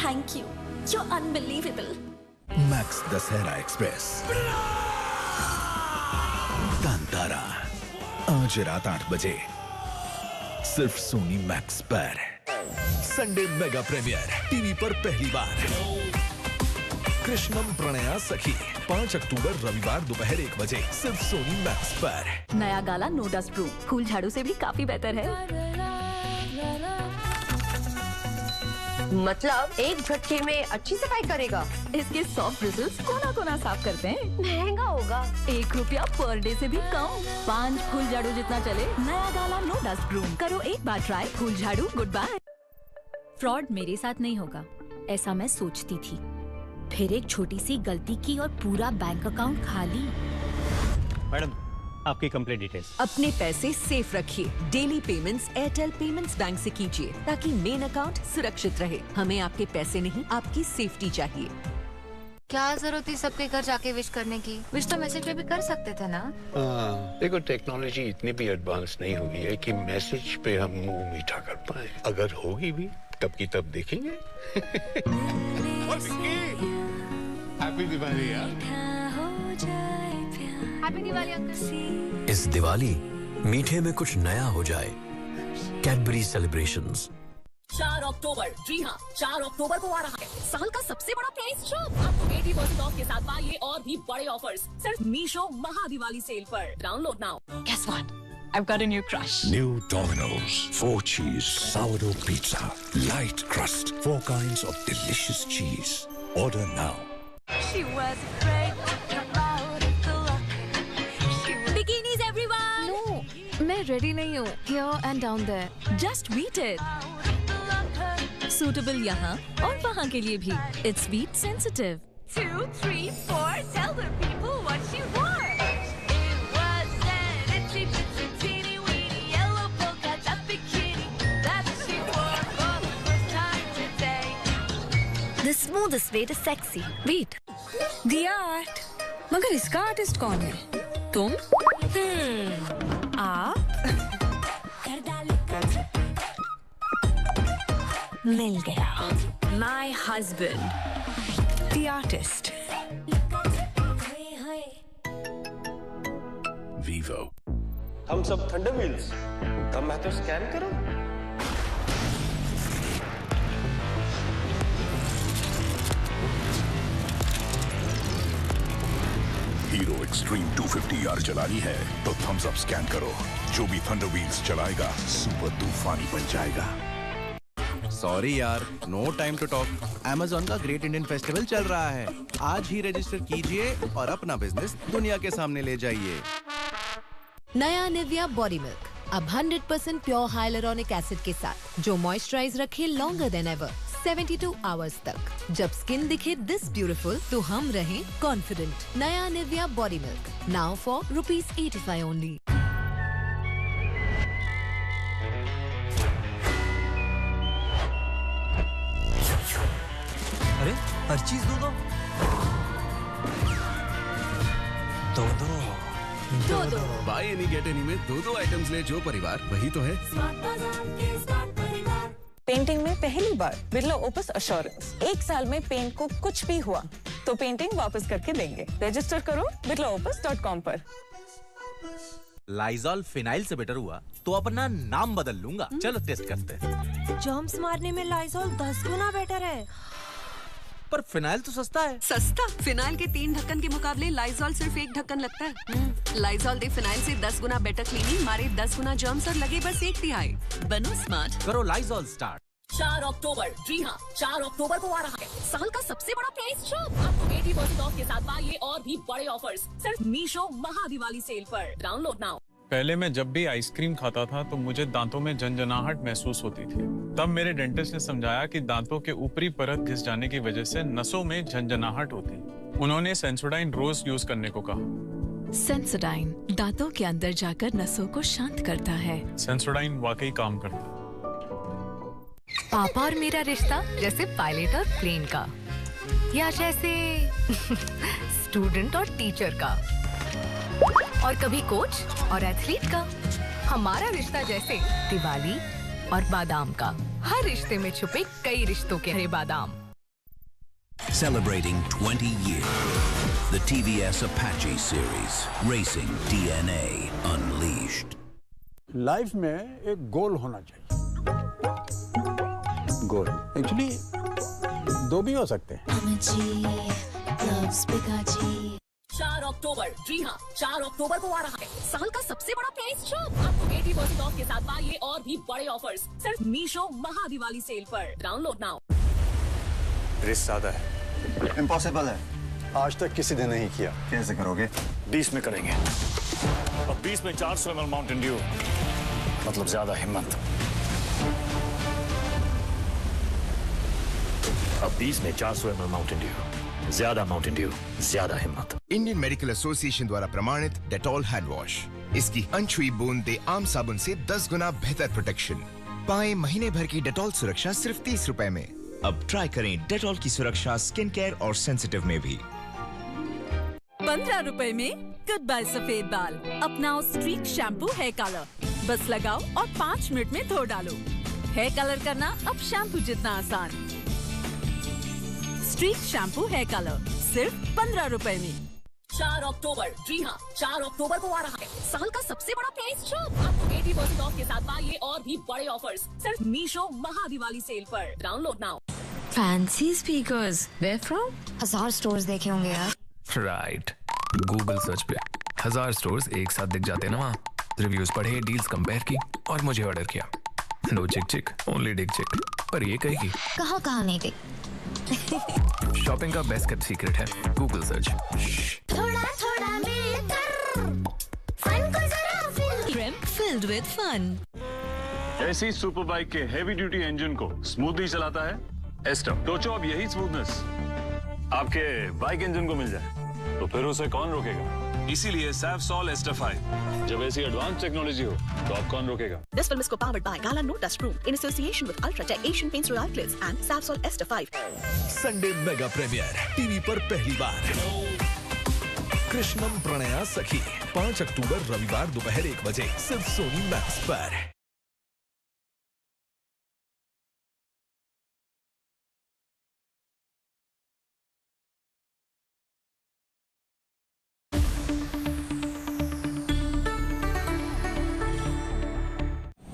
Thank you. You're unbelievable. Max Dussehra express Kantara आज रात 8 बजे सिर्फ सोनी मैक्स पर। संडे मेगा प्रीमियर टीवी पर पहली बार। कृष्णम प्रणया सखी 5 अक्टूबर रविवार दोपहर 1 बजे सिर्फ सोनी मैक्स पर। नया गाला नो डस्ट प्रूफ फूल झाड़ू से भी काफी बेहतर है। मतलब एक झटके में अच्छी सफाई करेगा। इसके सॉफ्ट ब्रिसल्स कोना कोना साफ करते हैं। महंगा होगा। ₹1 पर डे से भी कम। 5 फूल झाड़ू जितना चले। नया गाला नो डस्ट ब्रूम करो एक बार ट्राई। फूल झाड़ू गुड बाय। फ्रॉड मेरे साथ नहीं होगा ऐसा मैं सोचती थी, फिर एक छोटी सी गलती की और पूरा बैंक अकाउंट खाली। मैडम आपकी कंप्लीट डिटेल्स। अपने पैसे सेफ रखिए। Daily payments Airtel payments bank से कीजिए ताकि मेन अकाउंट सुरक्षित रहे। हमें आपके पैसे नहीं आपकी सेफ्टी चाहिए। क्या जरूरत थी सबके घर जाके विश करने की? विश तो मैसेज पे भी कर सकते थे ना। देखो टेक्नोलॉजी इतनी भी एडवांस नहीं हो गई है कि मैसेज पे हम मुंह मीठा कर पाए। अगर होगी भी तब की तब देखेंगे। हैप्पी दिवाली यार। Happy Diwali uncle. इस दिवाली मीठे में कुछ नया हो जाए। Cadbury celebrations. 4 अक्टूबर, जी हाँ 4 अक्टूबर को आ रहा है साल का सबसे बड़ा प्राइस ड्रॉप। आपको 80% ऑफ के साथ पाइए और भी बड़े ऑफर्स सिर्फ मीशो महा दिवाली सेल पर। Download now. Guess what? I've got a new crush. New Domino's 4 cheese sourdough pizza, light crust, 4 kinds of delicious cheese. Order now. She was afraid to come out of the lock. Bikinis everyone. No, मैं ready नहीं हूँ। Here and down there. Just beat it. Suitable यहाँ और वहाँ के लिए भी। It's beat sensitive. 2, 3, 4. Tell the people what you want. It was an itsy bitsy teeny weeny yellow polka dot bikini that she wore for the first time today. The smoothest way to sexy. Beat. The art। मगर इसका artist कौन है? तुम? आप? मिल गया। My husband, the artist। Vivo. हम सब thunder wheels. कम मैं तो स्कैन करो। हीरो एक्सट्रीम 250R चलानी है तो थम्स अप स्कैन करो। जो भी थंडर व्हील्स चलाएगा सुपर तूफानी बन जाएगा। सॉरी यार, no time to talk. Amazon का ग्रेट इंडियन फेस्टिवल चल रहा है। आज ही रजिस्टर कीजिए और अपना बिजनेस दुनिया के सामने ले जाइए। नया निविया बॉडी मिल्क अब 100% प्योर हाइलुरोनिक एसिड के साथ, जो मॉइस्चराइज रखे लॉन्गर देन एवर 72 आवर्स तक। जब स्किन दिखे दिस ब्यूटीफुल तो हम रहें कॉन्फिडेंट। नया Nivea body milk now for ₹85 only. अरे हर चीज दो दो। बाय एनी गेट एनी में 2 आइटम्स ले जो परिवार वही तो है। पेंटिंग में पहली बार बिरला ओपस अश्योरेंस। 1 साल में पेंट को कुछ भी हुआ तो पेंटिंग वापस करके देंगे। रजिस्टर करो birlaopus.com पर। लाइजॉल फिनाइल से बेटर हुआ तो अपना नाम बदल लूंगा। चलो टेस्ट करते हैं। जर्म्स मारने में लाइजॉल 10 गुना बेटर है। पर फिनाइल तो सस्ता है। सस्ता? फिनाइल के 3 ढक्कन के मुकाबले लाइजॉल सिर्फ 1 ढक्कन लगता है। लाइजॉल दे फिनाइल से 10 गुना बेटर क्लीनिंग, मारे 10 गुना जर्म्स और लगे बस 1/3। बनो स्मार्ट, करो लाइजॉल स्टार्ट। 4 अक्टूबर, जी हाँ 4 अक्टूबर को आ रहा है साल का सबसे बड़ा प्राइस ड्रॉप। आपको 80% ऑफ के साथ पाइए और भी बड़े ऑफर्स सिर्फ मीशो महा दिवाली सेल पर। Download now. पहले मैं जब भी आइसक्रीम खाता था तो मुझे दांतों में झंझनाहट महसूस होती थी। तब मेरे डेंटिस्ट ने समझाया कि दांतों के ऊपरी परत घिस जाने की वजह से नसों में झंझनाहट होती। उन्होंने सेंसोडाइन रोज यूज करने को कहा। सेंसोडाइन दांतों के अंदर जाकर नसों को शांत करता है। सेंसोडाइन वाकई काम करता है। पापा और मेरा रिश्ता जैसे पायलट और प्लेन का, या जैसे स्टूडेंट और टीचर का, और कभी कोच और एथलीट का। हमारा रिश्ता जैसे दिवाली और बादाम का। हर रिश्ते में छुपे कई रिश्तों के हरे बादाम। Celebrating 20 years. The TVS Apache series. Racing DNA unleashed. Life में एक गोल होना चाहिए। गोल एक्चुअली दो भी हो सकते हैं। 4 अक्टूबर, जी हाँ, 4 अक्टूबर को आ रहा है साल का सबसे बड़ा प्राइस शॉप। आपको 80% ऑफ के साथ पाइए और भी बड़े ऑफर्स सिर्फ मीशो महादिवाली सेल पर। Download now. रिस्क ज्यादा है। इम्पॉसिबल है। आज तक किसी ने नहीं किया। कैसे करोगे? 20 में करेंगे। अब 20 में 400 ml माउंटेन ड्यू, मतलब ज्यादा हिम्मत। अब 20 में 400 ml माउंटेन ड्यू, ज्यादा माउंटेन ड्यू, ज्यादा हिम्मत। इंडियन मेडिकल एसोसिएशन द्वारा प्रमाणित डेटॉल हैंड वॉश। इसकी अनछुई बूंद दे आम साबुन से 10 गुना बेहतर प्रोटेक्शन। पाएं महीने भर की डेटॉल सुरक्षा सिर्फ 30 रुपए में। अब ट्राई करें डेटॉल की सुरक्षा स्किन केयर और सेंसिटिव में भी। 15 रुपए में गुड बाय सफेद बाल। अपनाओ स्ट्रीक शैम्पू हेयर कलर। बस लगाओ और 5 मिनट में धो डालो। हेयर कलर करना अब शैम्पू जितना आसान। स्ट्रीक शैम्पू हेयर कलर सिर्फ 15 रुपए में। 4 अक्टूबर, जी हाँ, 4 अक्टूबर को आ रहा है साल का सबसे बड़ा प्राइस शॉप। आपको 80% ऑफ के साथ पाइए और भी बड़े ऑफर्स सिर्फ मीशो महादिवाली सेल पर। Download now. Fancy speakers, where from? 1000 stores देखे होंगे यार। राइट, गूगल सर्च पे 1000 स्टोर्स एक साथ दिख जाते हैं ना वहाँ। रिव्यूज पढ़े, डील्स कंपेयर की और मुझे ऑर्डर किया। नो चिक चिक, ओनली डिग चिक। पर ये कहेगी कहाँ नहीं गई। शॉपिंग का बेस्ट केप्ट सीक्रेट है गूगल सर्च। थोड़ा थोड़ा मिलकर फन को जरा feel. Trim filled with fun. ऐसी सुपर बाइक के हेवी ड्यूटी इंजन को स्मूथली चलाता है एस्टम। सोचो अब यही स्मूथनेस आपके बाइक इंजन को मिल जाए तो फिर उसे कौन रोकेगा। इसीलिए सैवसॉल एस्टा5। जब ऐसी एडवांस टेक्नोलॉजी हो तो आप कौन रोकेगा। This film is co-powered by Gala No Dust Proof in association with Ultratech Asian Paints Royal Clips and Savsol Esta5. Sunday mega premiere TV पर पहली बार। कृष्णम प्रणया सखी 5 अक्टूबर रविवार दोपहर 1 बजे सिर्फ सोनी मैक्स पर।